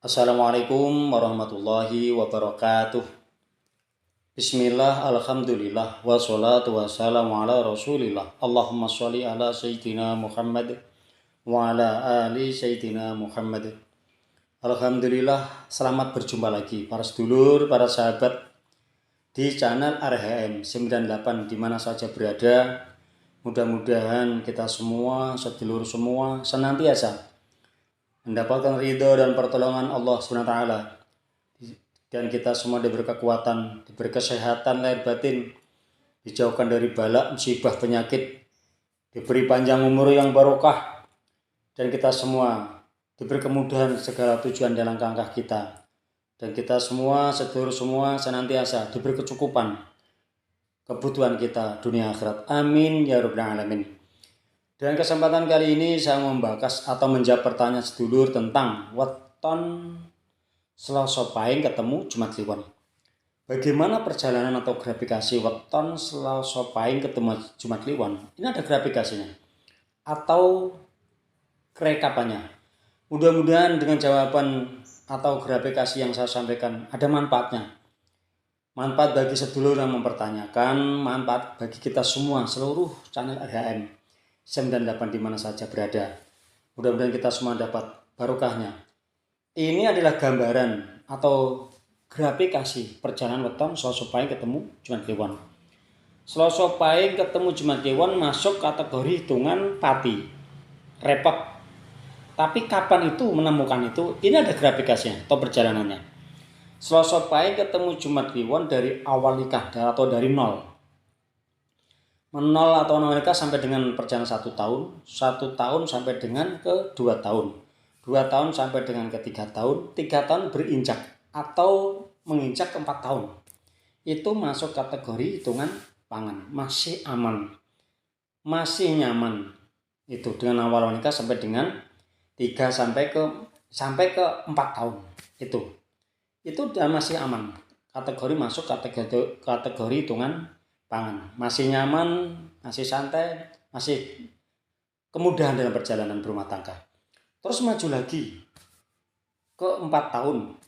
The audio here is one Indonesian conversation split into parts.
Assalamualaikum warahmatullahi wabarakatuh. Bismillah, alhamdulillah, wassalatu wassalamu ala rasulillah. Allahumma sholli ala sayyidina Muhammad wa ala ali sayyidina Muhammad. Alhamdulillah, selamat berjumpa lagi para sedulur, para sahabat di channel RHM 98 di mana saja berada. Mudah-mudahan kita semua, sedulur semua senantiasa mendapatkan ridho dan pertolongan Allah SWT, dan kita semua diberi kekuatan, diberi kesehatan lahir batin, dijauhkan dari bala, musibah, penyakit, diberi panjang umur yang barokah, dan kita semua diberi kemudahan segala tujuan dan langkah kita, dan kita semua, sedulur semua senantiasa diberi kecukupan kebutuhan kita dunia akhirat. Amin ya rabbal alamin. Dengan kesempatan kali ini saya membahas atau menjawab pertanyaan sedulur tentang weton Selasa Pahing ketemu Jumat Kliwon. Bagaimana perjalanan atau grafikasi weton Selasa Pahing ketemu Jumat Kliwon? Ini ada grafikasinya atau kerekapannya. Mudah-mudahan dengan jawaban atau grafikasi yang saya sampaikan ada manfaatnya. Manfaat bagi sedulur yang mempertanyakan, manfaat bagi kita semua seluruh channel RHM 98 di mana saja berada. Mudah-mudahan kita semua dapat barokahnya. Ini adalah gambaran atau grafikasi perjalanan weton Selasa Pahing ketemu Jumat Kliwon. Selasa Pahing ketemu Jumat Kliwon masuk kategori hitungan pati. Repot. Tapi kapan itu menemukan itu? Ini ada grafikasinya atau perjalanannya. Selasa Pahing ketemu Jumat Kliwon dari awal nikah atau dari nol atau nikah sampai dengan perjalanan 1 tahun, 1 tahun sampai dengan ke 2 tahun, 2 tahun sampai dengan ke 3 tahun, 3 tahun berinjak atau menginjak ke 4 tahun. Itu masuk kategori hitungan pangan, masih aman, masih nyaman. Itu dengan awal nikah sampai dengan 3 sampai ke 4 tahun. Itu masih aman. Kategori masuk kategori hitungan pangan, masih nyaman, masih santai, masih kemudahan dalam perjalanan berumah tangga. Terus maju lagi ke 4 tahun,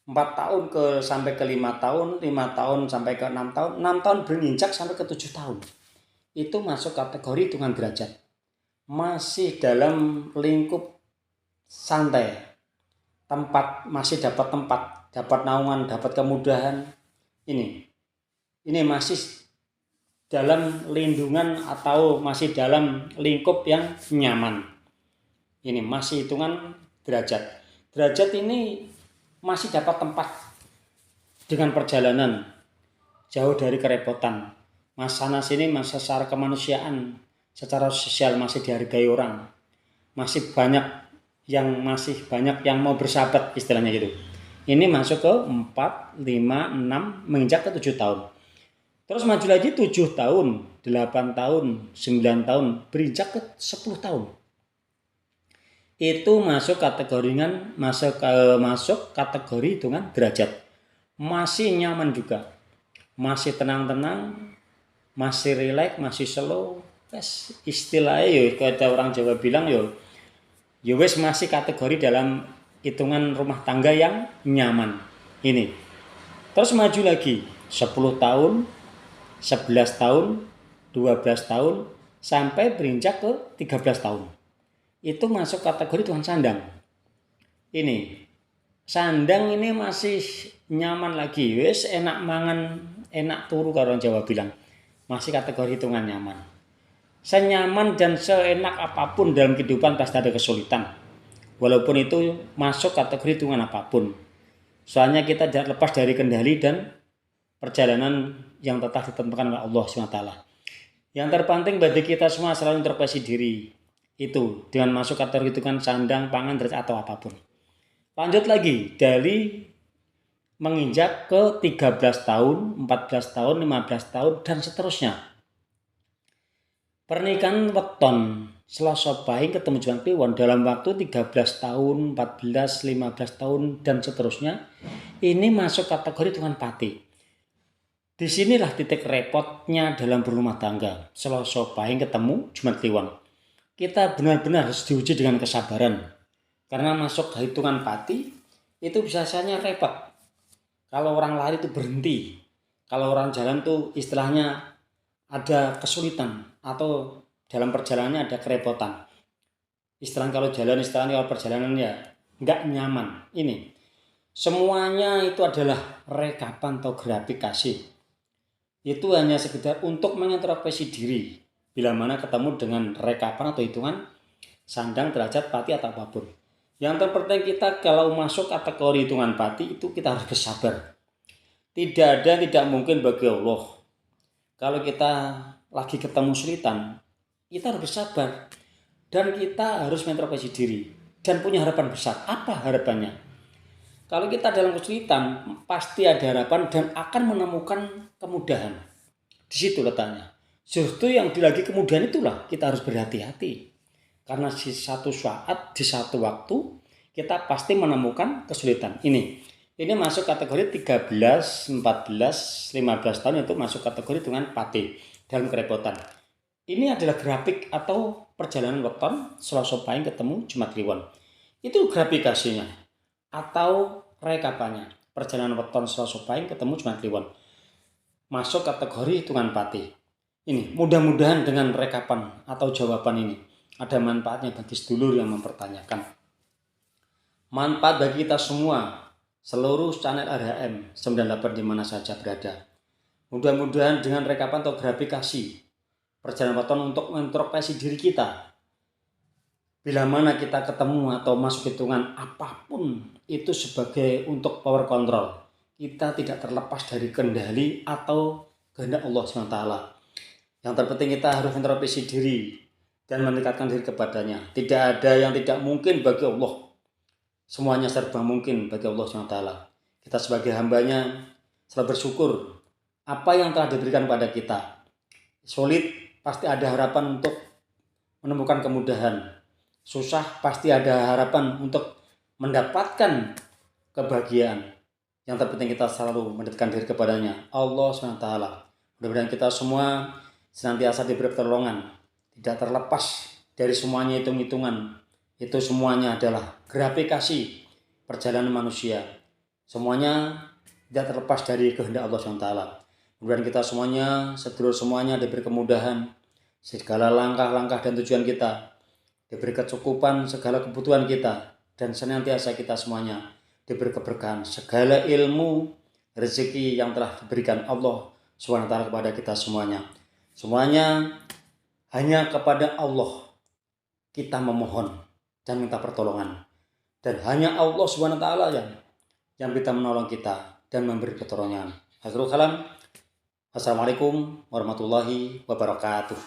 4 tahun sampai ke 5 tahun, 5 tahun sampai ke 6 tahun, 6 tahun berinjak sampai ke 7 tahun. Itu masuk kategori hitungan derajat, masih dalam lingkup santai, tempat, masih dapat tempat, dapat naungan, dapat kemudahan. Ini masih dalam lindungan atau masih dalam lingkup yang nyaman. Ini masih hitungan derajat. Derajat ini masih dapat tempat dengan perjalanan jauh dari kerepotan. Mas sana sini masih secara kemanusiaan, secara sosial masih dihargai orang. Masih banyak yang mau bersahabat, istilahnya gitu. Ini masuk ke 4, 5, 6 menginjak ke 7 tahun. Terus maju lagi 7 tahun, 8 tahun, 9 tahun, berinjak ke 10 tahun. Itu masuk kategori hitungan derajat. Masih nyaman juga. Masih tenang-tenang, masih rileks, masih slow. Istilahnya kata orang Jawa bilang wes masih kategori dalam hitungan rumah tangga yang nyaman. Ini. Terus maju lagi 10 tahun, 11 tahun, 12 tahun, sampai berinjak ke 13 tahun. Itu masuk kategori hitungan sandang. Ini. Sandang ini masih nyaman lagi. Wes enak mangan, enak turu kalau orang Jawa bilang. Masih kategori hitungan nyaman. Senyaman dan seenak apapun dalam kehidupan pasti ada kesulitan. Walaupun itu masuk kategori hitungan apapun. Soalnya kita tidak lepas dari kendali dan perjalanan yang tetap ditentukan oleh Allah SWT. Yang terpenting bagi kita semua selalu introspeksi diri. Itu dengan masuk kategori hitungan sandang, pangan, derajat atau apapun. Lanjut lagi dari menginjak ke 13 tahun, 14 tahun, 15 tahun dan seterusnya. Pernikahan weton Selasa Pahing ketemu Jumat Kliwon dalam waktu 13 tahun, 14, 15 tahun dan seterusnya. Ini masuk kategori hitungan pati. Disinilah titik repotnya dalam berumah tangga. Selasa Pahing ketemu Jumat Kliwon. Kita benar-benar harus diuji dengan kesabaran. Karena masuk hitungan pati, itu biasanya repot. Kalau orang lari itu berhenti, kalau orang jalan tuh istilahnya ada kesulitan atau dalam perjalanannya ada kerepotan. Istilahnya kalau jalan, istilahnya kalau perjalanan ya nggak nyaman. Ini semuanya itu adalah rekapan atau grafikasi. Itu hanya sekedar untuk mengintrospeksi diri. Bila mana ketemu dengan rekapan atau hitungan sandang, derajat, pati atau apapun. Yang terpenting kita kalau masuk kategori hitungan pati itu kita harus bersabar. Tidak ada yang tidak mungkin bagi Allah. Kalau kita lagi ketemu kesulitan, kita harus bersabar. Dan kita harus mengintrospeksi diri. Dan punya harapan besar. Apa harapannya? Kalau kita dalam kesulitan, pasti ada harapan dan akan menemukan kemudahan. Di situ letaknya. Justru yang lagi kemudahan itulah kita harus berhati-hati. Karena di satu saat, di satu waktu, kita pasti menemukan kesulitan. Ini masuk kategori 13, 14, 15 tahun itu masuk kategori dengan pati dalam kerepotan. Ini adalah grafik atau perjalanan weton Selasa Pahing ketemu Jumat Kliwon. Itu grafikasinya atau rekapannya. Perjalanan weton Selasa Pahing ketemu Jumat Kliwon. Masuk kategori hitungan pati. Ini mudah-mudahan dengan rekapan atau jawaban ini ada manfaatnya bagi sedulur yang mempertanyakan. Manfaat bagi kita semua, seluruh channel RHM 98 di mana saja berada. Mudah-mudahan dengan rekapan atau grafikasi perjalanan weton untuk mengintrospeksi diri kita. Bila mana kita ketemu atau masuk hitungan apapun itu sebagai untuk power control. Kita tidak terlepas dari kendali atau kehendak Allah SWT. Yang terpenting kita harus introspeksi diri dan mendekatkan diri kepadanya. Tidak ada yang tidak mungkin bagi Allah. Semuanya serba mungkin bagi Allah SWT. Kita sebagai hambanya selalu bersyukur apa yang telah diberikan pada kita. Sulit, pasti ada harapan untuk menemukan kemudahan. Susah, pasti ada harapan untuk mendapatkan kebahagiaan. Yang terpenting kita selalu mendekatkan diri kepadanya, Allah SWT. Mudah-mudahan kita semua senantiasa diberi pertolongan, tidak terlepas dari semuanya hitung-hitungan. Itu semuanya adalah grafikasi perjalanan manusia. Semuanya tidak terlepas dari kehendak Allah SWT. Mudah-mudahan kita semuanya, sedulur semuanya diberi kemudahan, segala langkah-langkah dan tujuan kita, diberi kecukupan segala kebutuhan kita, dan senantiasa kita semuanya diberi keberkahan segala ilmu, rezeki yang telah diberikan Allah SWT kepada kita semuanya. Semuanya hanya kepada Allah kita memohon dan minta pertolongan, dan hanya Allah SWT yang bisa menolong kita dan memberi pertolongan. Akhirul kalam. Assalamualaikum warahmatullahi wabarakatuh.